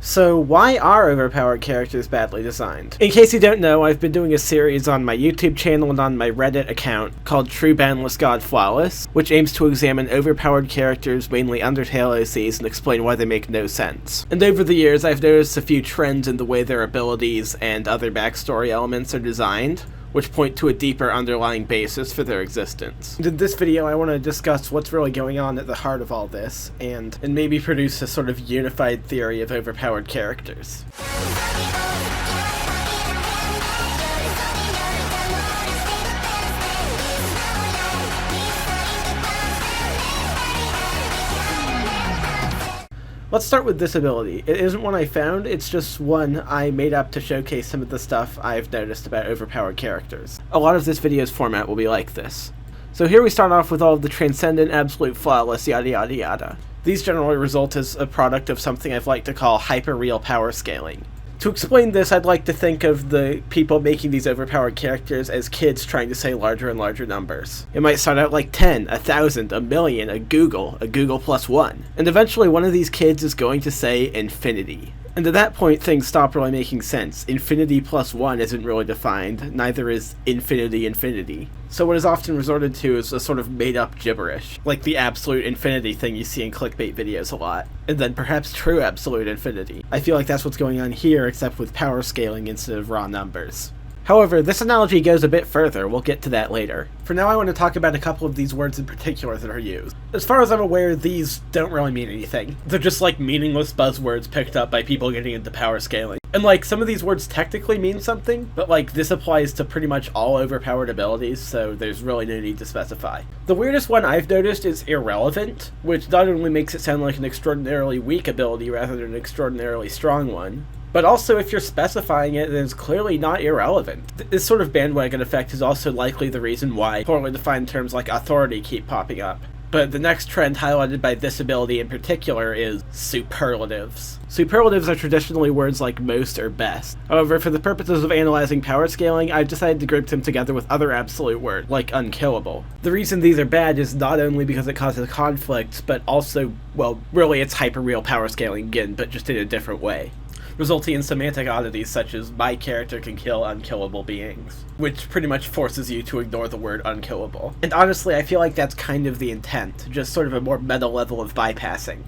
So why are overpowered characters badly designed? In case you don't know, I've been doing a series on my YouTube channel and on my Reddit account called True Boundless God Flawless, which aims to examine overpowered characters, mainly Undertale OCs, and explain why they make no sense. And over the years, I've noticed a few trends in the way their abilities and other backstory elements are designed, which point to a deeper underlying basis for their existence. In this video, I want to discuss what's really going on at the heart of all this, and maybe produce a sort of unified theory of overpowered characters. Let's start with this ability. It isn't one I found, it's just one I made up to showcase some of the stuff I've noticed about overpowered characters. A lot of this video's format will be like this. So here we start off with all of the transcendent, absolute, flawless, yada yada yada. These generally result as a product of something I've liked to call hyper-real power scaling. To explain this, I'd like to think of the people making these overpowered characters as kids trying to say larger and larger numbers. It might start out like 10, 1,000, a million, a Google plus 1. And eventually one of these kids is going to say infinity. And at that point, things stop really making sense. Infinity plus 1 isn't really defined, neither is infinity. So what is often resorted to is a sort of made-up gibberish, like the absolute infinity thing you see in clickbait videos a lot, and then perhaps true absolute infinity. I feel like that's what's going on here, except with power scaling instead of raw numbers. However, this analogy goes a bit further, we'll get to that later. For now I want to talk about a couple of these words in particular that are used. As far as I'm aware, these don't really mean anything. They're just like meaningless buzzwords picked up by people getting into power scaling. And like, some of these words technically mean something, but like, this applies to pretty much all overpowered abilities, so there's really no need to specify. The weirdest one I've noticed is irrelevant, which not only makes it sound like an extraordinarily weak ability rather than an extraordinarily strong one, but also, if you're specifying it, then it's clearly not irrelevant. This sort of bandwagon effect is also likely the reason why poorly defined terms like authority keep popping up. But the next trend highlighted by this ability in particular is superlatives. Superlatives are traditionally words like most or best. However, for the purposes of analyzing power scaling, I've decided to group them together with other absolute words, like unkillable. The reason these are bad is not only because it causes conflict, but also, well, really it's hyper-real power scaling again, but just in a different way, resulting in semantic oddities such as my character can kill unkillable beings, which pretty much forces you to ignore the word unkillable. And honestly, I feel like that's kind of the intent, just sort of a more meta level of bypassing.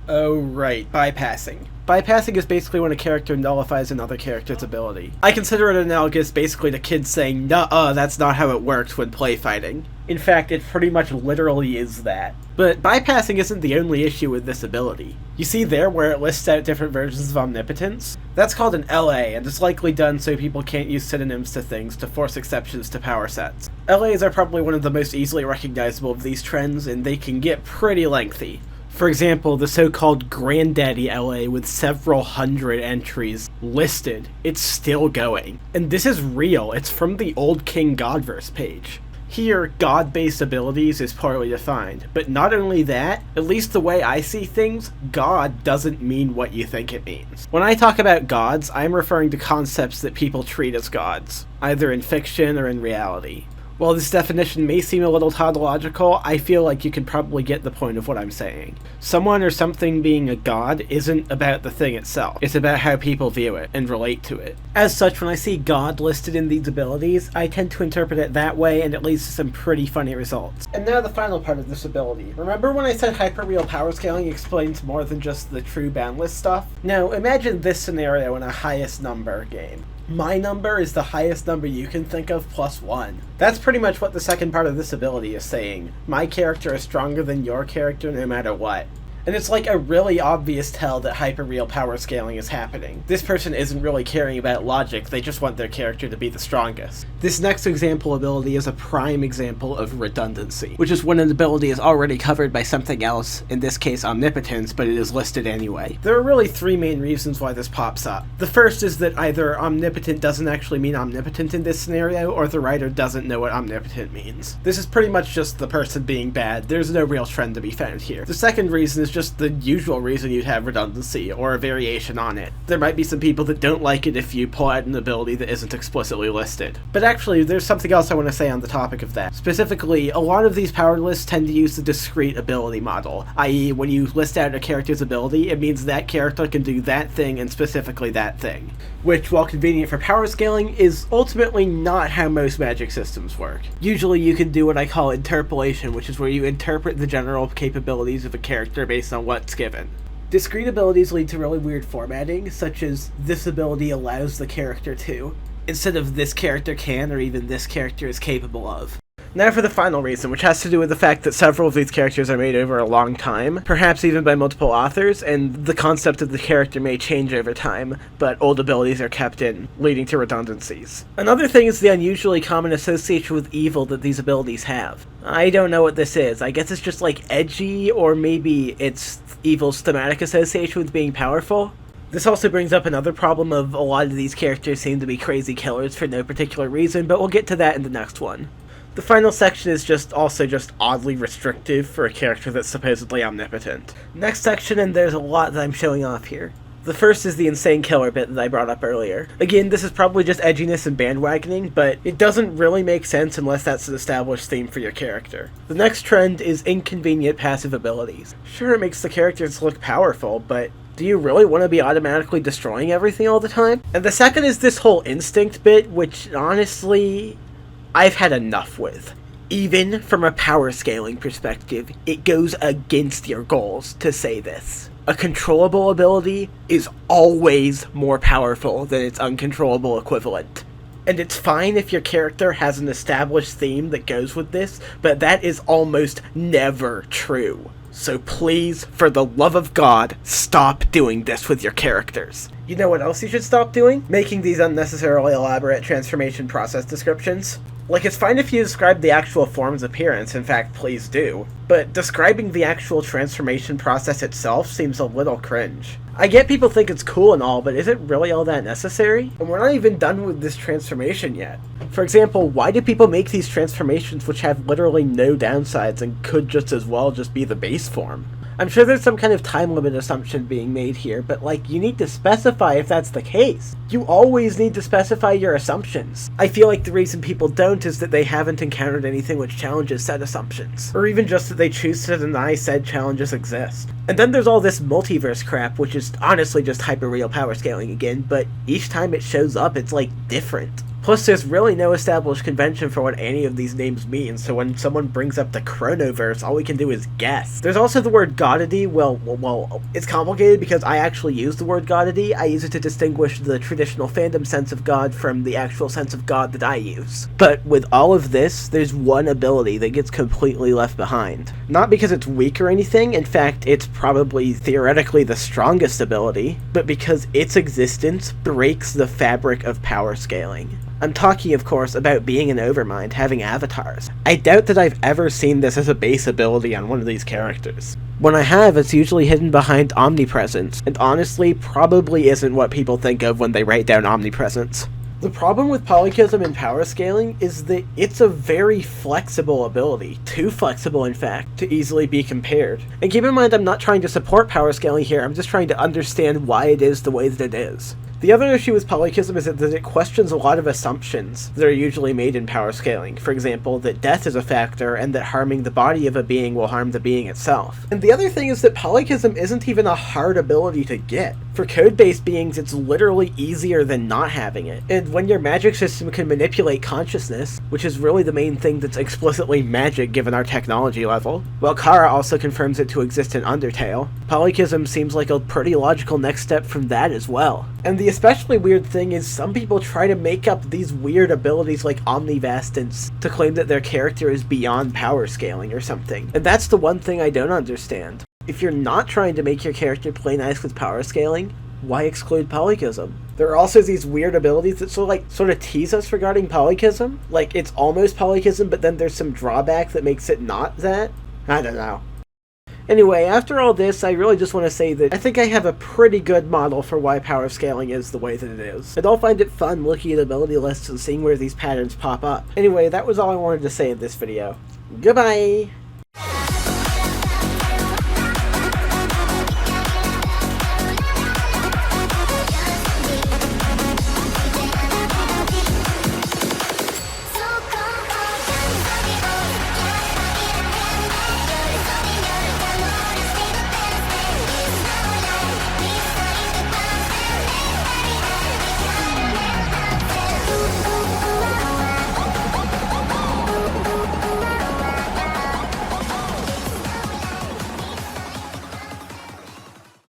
Oh right, bypassing. Bypassing is basically when a character nullifies another character's ability. I consider it analogous basically to kids saying, "Nuh-uh, that's not how it works" when play fighting. In fact, it pretty much literally is that. But bypassing isn't the only issue with this ability. You see there where it lists out different versions of omnipotence? That's called an LA, and it's likely done so people can't use synonyms to things to force exceptions to power sets. LAs are probably one of the most easily recognizable of these trends, and they can get pretty lengthy. For example, the so-called Granddaddy LA with several hundred entries listed. It's still going. And this is real, it's from the Old King Godverse page. Here, God-based abilities is poorly defined, but not only that, at least the way I see things, God doesn't mean what you think it means. When I talk about gods, I'm referring to concepts that people treat as gods, either in fiction or in reality. While this definition may seem a little tautological, I feel like you can probably get the point of what I'm saying. Someone or something being a god isn't about the thing itself, it's about how people view it and relate to it. As such, when I see God listed in these abilities, I tend to interpret it that way, and it leads to some pretty funny results. And now the final part of this ability. Remember when I said hyper-real power scaling explains more than just the true boundless stuff? Now imagine this scenario in a highest number game. My number is the highest number you can think of plus 1. That's pretty much what the second part of this ability is saying. My character is stronger than your character no matter what. And it's like a really obvious tell that hyper-real power scaling is happening. This person isn't really caring about logic, they just want their character to be the strongest. This next example ability is a prime example of redundancy, which is when an ability is already covered by something else, in this case omnipotence, but it is listed anyway. There are really three main reasons why this pops up. The first is that either omnipotent doesn't actually mean omnipotent in this scenario, or the writer doesn't know what omnipotent means. This is pretty much just the person being bad, there's no real trend to be found here. The second reason is just the usual reason you'd have redundancy, or a variation on it. There might be some people that don't like it if you pull out an ability that isn't explicitly listed. But actually, there's something else I want to say on the topic of that. Specifically, a lot of these power lists tend to use the discrete ability model, i.e. when you list out a character's ability, it means that character can do that thing and specifically that thing. Which, while convenient for power scaling, is ultimately not how most magic systems work. Usually you can do what I call interpolation, which is where you interpret the general capabilities of a character based on what's given. Discrete abilities lead to really weird formatting, such as this ability allows the character to, instead of this character can or even this character is capable of. Now for the final reason, which has to do with the fact that several of these characters are made over a long time, perhaps even by multiple authors, and the concept of the character may change over time, but old abilities are kept in, leading to redundancies. Another thing is the unusually common association with evil that these abilities have. I don't know what this is. I guess it's just like edgy, or maybe it's evil's thematic association with being powerful. This also brings up another problem of a lot of these characters seem to be crazy killers for no particular reason, but we'll get to that in the next one. The final section is just oddly restrictive for a character that's supposedly omnipotent. Next section, and there's a lot that I'm showing off here. The first is the insane killer bit that I brought up earlier. Again, this is probably just edginess and bandwagoning, but it doesn't really make sense unless that's an established theme for your character. The next trend is inconvenient passive abilities. Sure, it makes the characters look powerful, but do you really want to be automatically destroying everything all the time? And the second is this whole instinct bit, which honestly, I've had enough with. Even from a power scaling perspective, it goes against your goals to say this. A controllable ability is always more powerful than its uncontrollable equivalent. And it's fine if your character has an established theme that goes with this, but that is almost never true. So please, for the love of God, stop doing this with your characters. You know what else you should stop doing? Making these unnecessarily elaborate transformation process descriptions. Like, it's fine if you describe the actual form's appearance, in fact, please do, but describing the actual transformation process itself seems a little cringe. I get people think it's cool and all, but is it really all that necessary? And we're not even done with this transformation yet. For example, why do people make these transformations which have literally no downsides and could just as well just be the base form? I'm sure there's some kind of time limit assumption being made here, but like, you need to specify if that's the case. You always need to specify your assumptions. I feel like the reason people don't is that they haven't encountered anything which challenges said assumptions, or even just that they choose to deny said challenges exist. And then there's all this multiverse crap, which is honestly just hyperreal power scaling again, but each time it shows up, it's like different. Plus, there's really no established convention for what any of these names mean, so when someone brings up the Chronoverse, all we can do is guess. There's also the word godity. Well, it's complicated because I actually use the word godity. I use it to distinguish the traditional fandom sense of God from the actual sense of God that I use. But with all of this, there's one ability that gets completely left behind. Not because it's weak or anything, in fact, it's probably theoretically the strongest ability, but because its existence breaks the fabric of power scaling. I'm talking, of course, about being an Overmind, having avatars. I doubt that I've ever seen this as a base ability on one of these characters. When I have, it's usually hidden behind omnipresence, and honestly, probably isn't what people think of when they write down omnipresence. The problem with polychism and power scaling is that it's a very flexible ability, too flexible in fact, to easily be compared. And keep in mind, I'm not trying to support power scaling here, I'm just trying to understand why it is the way that it is. The other issue with polychism is that it questions a lot of assumptions that are usually made in power scaling. For example, that death is a factor and that harming the body of a being will harm the being itself. And the other thing is that polychism isn't even a hard ability to get. For code-based beings, it's literally easier than not having it. And when your magic system can manipulate consciousness, which is really the main thing that's explicitly magic given our technology level, while Kara also confirms it to exist in Undertale, polychism seems like a pretty logical next step from that as well. And the especially weird thing is some people try to make up these weird abilities like omnivastance to claim that their character is beyond power scaling or something. And that's the one thing I don't understand. If you're not trying to make your character play nice with power scaling, why exclude polychism? There are also these weird abilities that sort of tease us regarding polychism. Like, it's almost polychism, but then there's some drawback that makes it not that. I don't know. Anyway, after all this, I really just want to say that I think I have a pretty good model for why power scaling is the way that it is. And I'll find it fun looking at ability lists and seeing where these patterns pop up. Anyway, that was all I wanted to say in this video. Goodbye!